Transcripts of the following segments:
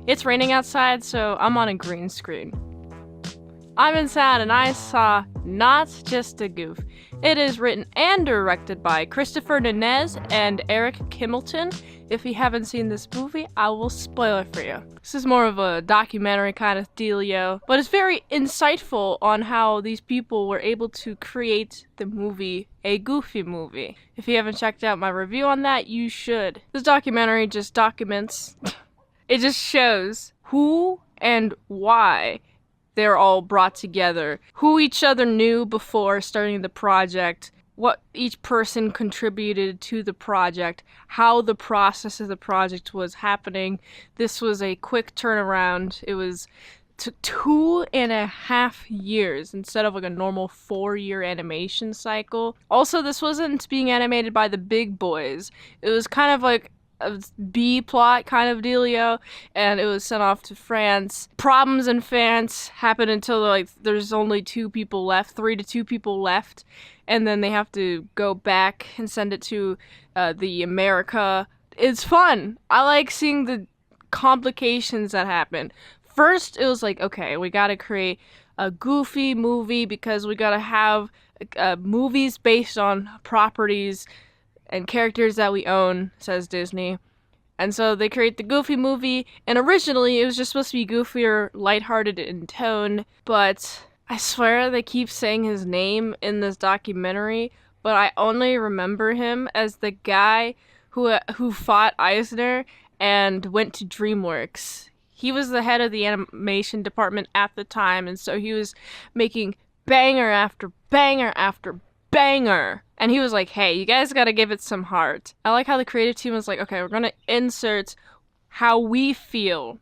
It's raining outside, so I'm on a green screen. I'm inside and I saw Not Just a Goof. It is written and directed by Christopher Nunez and Eric Kimmelton. If you haven't seen this movie, I will spoil it for you. This is more of a documentary kind of dealio, but it's very insightful on how these people were able to create the movie a Goofy movie. If you haven't checked out my review on that, you should. This documentary just documents, it just shows who and why they're all brought together, who each other knew before starting the project, what each person contributed to the project, how the process of the project was happening. This was a quick turnaround. It took 2.5 years instead of like a normal 4-year animation cycle. Also, this wasn't being animated by the big boys. It was kind of like a B plot kind of dealio, and it was sent off to France. Problems in France happen until like there's only 2 people left, 3 to 2 people left, and then they have to go back and send it to the America. It's fun. I like seeing the complications that happen. First, it was like, okay, we gotta create a Goofy movie because we gotta have movies based on properties and characters that we own, says Disney. And so they create the Goofy movie, and originally it was just supposed to be goofier, lighthearted in tone, but I swear they keep saying his name in this documentary, but I only remember him as the guy who fought Eisner and went to DreamWorks. He was the head of the animation department at the time, and so he was making banger after banger after banger. And he was like, hey, you guys gotta give it some heart. I like how the creative team was like, okay, we're gonna insert how we feel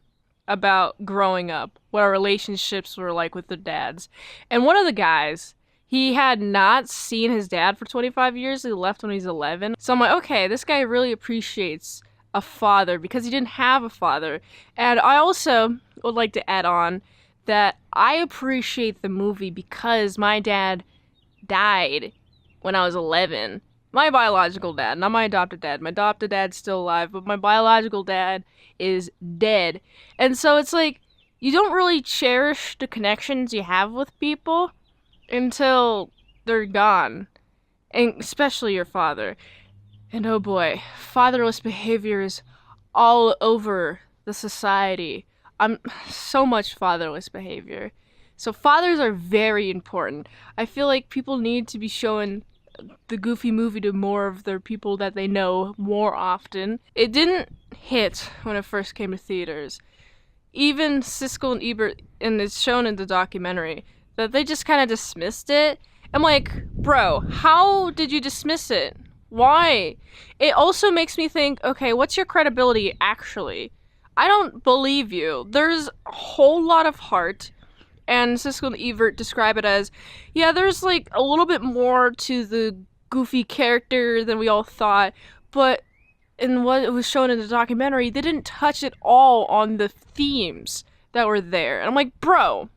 about growing up, what our relationships were like with the dads. And one of the guys, he had not seen his dad for 25 years. He left when he was 11. So I'm like, okay, this guy really appreciates a father because he didn't have a father. And I also would like to add on that I appreciate the movie because my dad died when I was 11. My biological dad, not my adopted dad. My adopted dad's still alive, but my biological dad is dead. And so it's like, you don't really cherish the connections you have with people until they're gone. And especially your father. And oh boy, fatherless behavior is all over the society. So much fatherless behavior. So fathers are very important. I feel like people need to be showing the Goofy movie to more of their people that they know more often. It didn't hit when it first came to theaters. Even Siskel and Ebert, and it's shown in the documentary, that they just kind of dismissed it. I'm like, bro, how did you dismiss it? Why? It also makes me think, okay, what's your credibility actually? I don't believe you. There's a whole lot of heart. And Siskel and Ebert describe it as, yeah, there's like a little bit more to the Goofy character than we all thought, but in what was shown in the documentary, they didn't touch at all on the themes that were there. And I'm like, bro,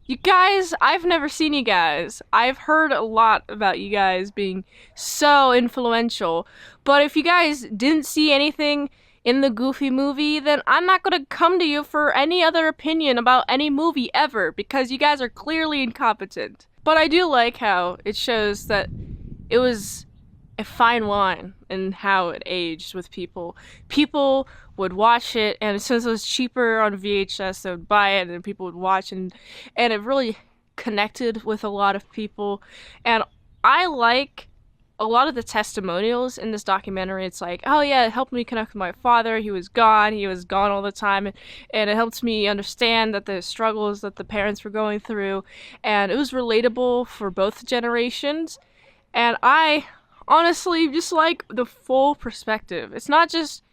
you guys, I've never seen you guys. I've heard a lot about you guys being so influential, but if you guys didn't see anything in the Goofy movie, then I'm not gonna come to you for any other opinion about any movie ever, because you guys are clearly incompetent. But I do like how it shows that it was a fine wine in how it aged with people. People would watch it, and since it was cheaper on VHS, they would buy it, and people would watch, and it really connected with a lot of people. And I like a lot of the testimonials in this documentary. It's like, oh yeah, it helped me connect with my father. He was gone all the time, and it helped me understand that the struggles that the parents were going through, and it was relatable for both generations. And I honestly just like the full perspective. It's not just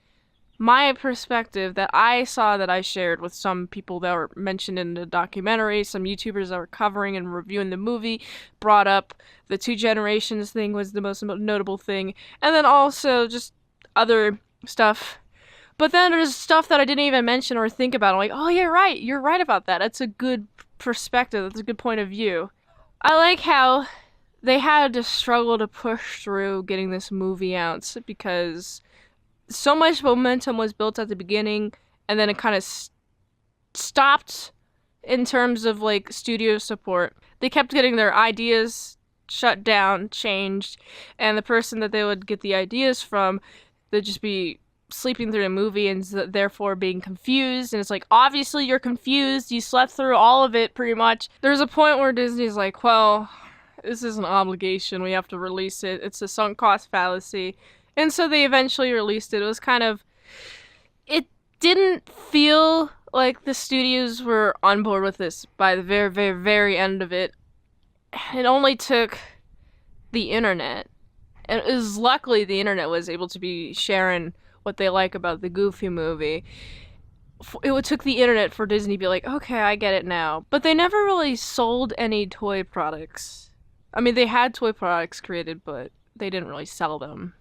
my perspective that I saw that I shared with some people that were mentioned in the documentary. Some YouTubers that were covering and reviewing the movie brought up the 2 generations thing was the most notable thing, and then also just other stuff. But then there's stuff that I didn't even mention or think about. I'm like, oh, you're right about that. That's a good perspective. That's a good point of view. I like how they had to struggle to push through getting this movie out because so much momentum was built at the beginning, and then it kind of stopped in terms of like studio support. They kept getting their ideas shut down, changed, and the person that they would get the ideas from, they'd just be sleeping through a movie and therefore being confused. And it's like, obviously you're confused, you slept through all of it pretty much. There's a point where Disney's like, well, this is an obligation, we have to release it, it's a sunk cost fallacy. And so they eventually released it. It was kind of, it didn't feel like the studios were on board with this by the very, very, very end of it. It only took the internet, and it was luckily the internet was able to be sharing what they like about the Goofy movie. It took the internet for Disney to be like, okay, I get it now. But they never really sold any toy products. I mean, they had toy products created, but they didn't really sell them.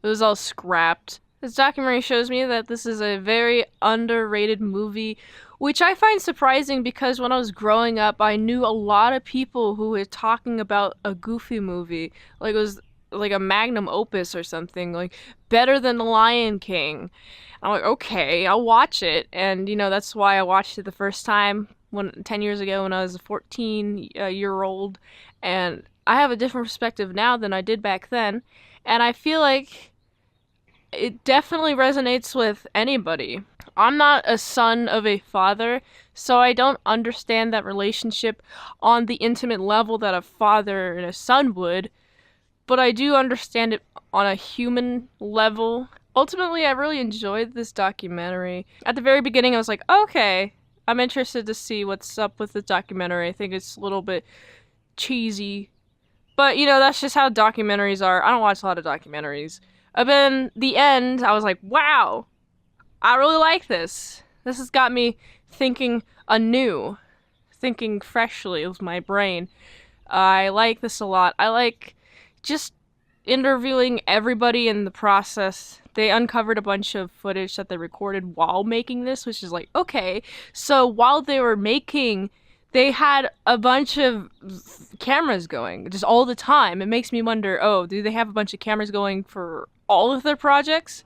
It was all scrapped. This documentary shows me that this is a very underrated movie, which I find surprising because when I was growing up, I knew a lot of people who were talking about a Goofy movie. Like, it was like a magnum opus or something, like better than The Lion King. I'm like, okay, I'll watch it. And, you know, that's why I watched it the first time 10 years ago when I was a 14-year-old. And I have a different perspective now than I did back then. And I feel like it definitely resonates with anybody. I'm not a son of a father, so I don't understand that relationship on the intimate level that a father and a son would, but I do understand it on a human level. Ultimately, I really enjoyed this documentary. At the very beginning, I was like, okay, I'm interested to see what's up with this documentary. I think it's a little bit cheesy, but, you know, that's just how documentaries are. I don't watch a lot of documentaries. But in the end, I was like, wow, I really like this. This has got me thinking anew, thinking freshly with my brain. I like this a lot. I like just interviewing everybody in the process. They uncovered a bunch of footage that they recorded while making this, which is like, okay, so while they were making, they had a bunch of cameras going just all the time. It makes me wonder, oh, do they have a bunch of cameras going for all of their projects?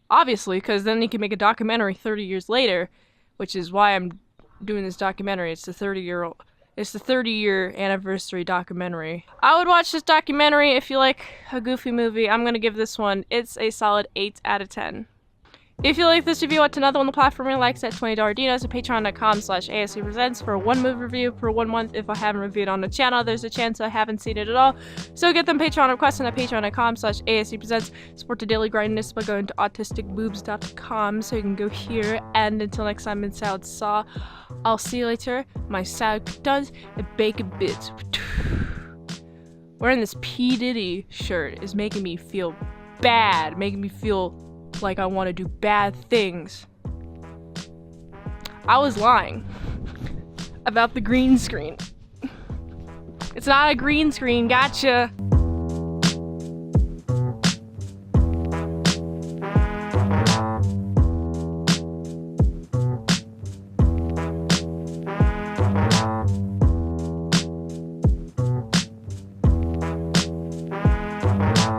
Obviously, because then they can make a documentary 30 years later, which is why I'm doing this documentary. It's the 30-year anniversary documentary. I would watch this documentary if you like a Goofy movie. I'm gonna give this one, it's a solid 8 out of 10. If you like this review, watch another on the platform you like, at $20 dinos at patreon.com/ASEPresents for one movie review per 1 month. If I haven't reviewed on the channel, there's a chance I haven't seen it at all. So get them Patreon requests at patreon.com/ASEPresents. Support the daily grindness by going to autisticboobs.com so you can go here. And until next time, mint salad saw. I'll see you later. My salad done and bacon bits. Wearing this P. Diddy shirt is making me feel bad, making me feel like I want to do bad things. I was lying about the green screen. It's not a green screen, gotcha.